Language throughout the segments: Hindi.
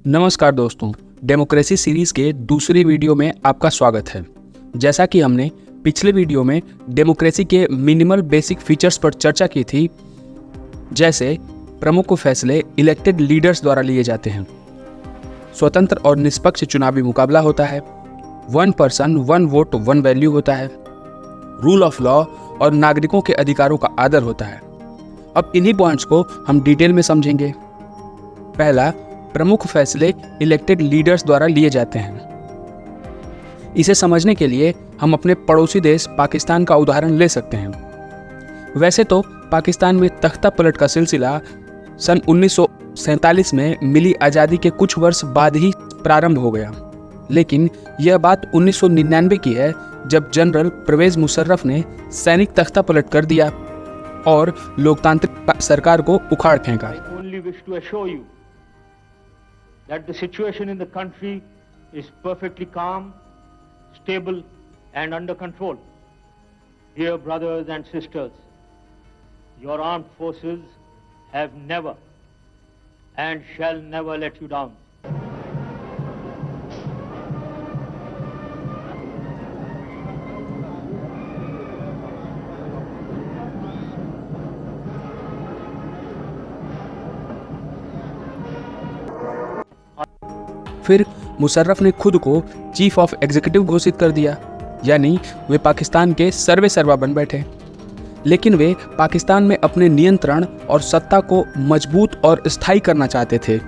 नमस्कार दोस्तों, डेमोक्रेसी सीरीज के दूसरी वीडियो में आपका स्वागत है। जैसा कि हमने पिछले वीडियो में डेमोक्रेसी के मिनिमल बेसिक फीचर्स पर चर्चा की थी, जैसे प्रमुख फैसले इलेक्टेड लीडर्स द्वारा लिए जाते हैं, स्वतंत्र और निष्पक्ष चुनावी मुकाबला होता है, 1 पर्सन 1 वोट 1 वैल्यू होता है, रूल ऑफ लॉ और नागरिकों के अधिकारों का आदर होता है। अब इन्हीं पॉइंट्स को हम डिटेल में समझेंगे। पहला, प्रमुख फैसले इलेक्टेड लीडर्स द्वारा लिए जाते हैं। इसे समझने के लिए हम अपने पड़ोसी देश पाकिस्तान का उदाहरण ले सकते हैं। वैसे तो पाकिस्तान में तख्ता पलट का सिलसिला सन 1947 में मिली आज़ादी के कुछ वर्ष बाद ही प्रारंभ हो गया, लेकिन यह बात 1999 की है, जब जनरल परवेज मुशर्रफ ने सैनिक तख्ता पलट कर दिया और लोकतांत्रिक सरकार को उखाड़ फेंका। That the situation in the country is perfectly calm, stable and under control. Dear brothers and sisters, your armed forces have never and shall never let you down. फिर मुशर्रफ ने खुद को चीफ ऑफ एग्जीक्यूटिव घोषित कर दिया, यानी वे पाकिस्तान के सर्वे सर्वा बन बैठे। लेकिन वे पाकिस्तान में अपने नियंत्रण और सत्ता को मजबूत और स्थायी करना चाहते थे।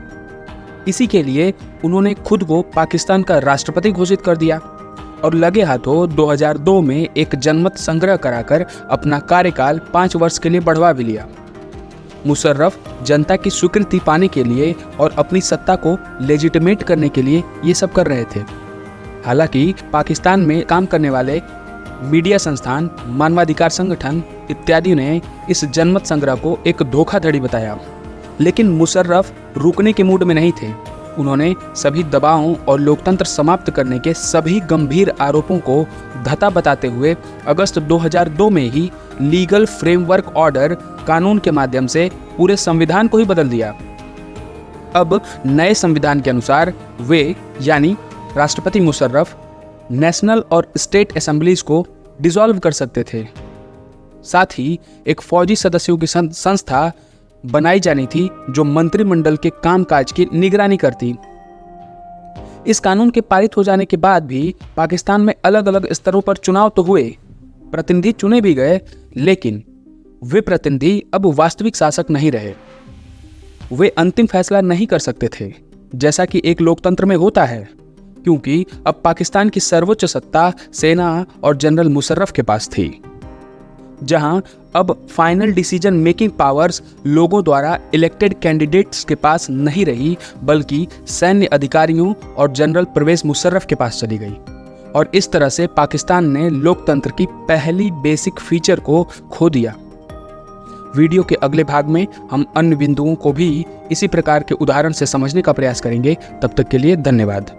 इसी के लिए उन्होंने खुद को पाकिस्तान का राष्ट्रपति घोषित कर दिया और लगे हाथों 2002 में एक जनमत संग्रह कराकर अपना कार्यकाल 5 वर्ष के लिए बढ़वा भी लिया। मुशर्रफ जनता की स्वीकृति पाने के लिए और अपनी सत्ता को लेजिटिमेट करने के लिए ये सब कर रहे थे। हालांकि पाकिस्तान में काम करने वाले मीडिया संस्थान, मानवाधिकार संगठन इत्यादि ने इस जनमत संग्रह को एक धोखाधड़ी बताया, लेकिन मुशर्रफ रुकने के मूड में नहीं थे। उन्होंने सभी दबावों और लोकतंत्र समाप्त करने के सभी गंभीर आरोपों को धता बताते हुए अगस्त 2002 में ही लीगल फ्रेमवर्क ऑर्डर कानून के माध्यम से पूरे संविधान को ही बदल दिया। अब नए संविधान के अनुसार वे यानी राष्ट्रपति मुशर्रफ नेशनल और स्टेट असेंबलीज को डिसॉल्व कर सकते थे। साथ ही एक फौजी सदस्यों की संस्था बनाई जानी थी जो मंत्रिमंडल के कामकाज की निगरानी करती। इस कानून के पारित हो जाने के बाद भी पाकिस्तान में अलग अलग स्तरों पर चुनाव तो हुए, प्रतिनिधि चुने भी गए, लेकिन वे प्रतिनिधि अब वास्तविक शासक नहीं रहे। वे अंतिम फैसला नहीं कर सकते थे, जैसा कि एक लोकतंत्र में होता है, क्योंकि अब पाकिस्तान की सर्वोच्च सत्ता सेना और जनरल मुशर्रफ के पास थी, जहां अब फाइनल डिसीजन मेकिंग पावर्स लोगों द्वारा इलेक्टेड कैंडिडेट्स के पास नहीं रही, बल्कि सैन्य अधिकारियों और जनरल परवेज मुशर्रफ के पास चली गई। और इस तरह से पाकिस्तान ने लोकतंत्र की पहली बेसिक फीचर को खो दिया। वीडियो के अगले भाग में हम अन्य बिंदुओं को भी इसी प्रकार के उदाहरण से समझने का प्रयास करेंगे। तब तक के लिए धन्यवाद।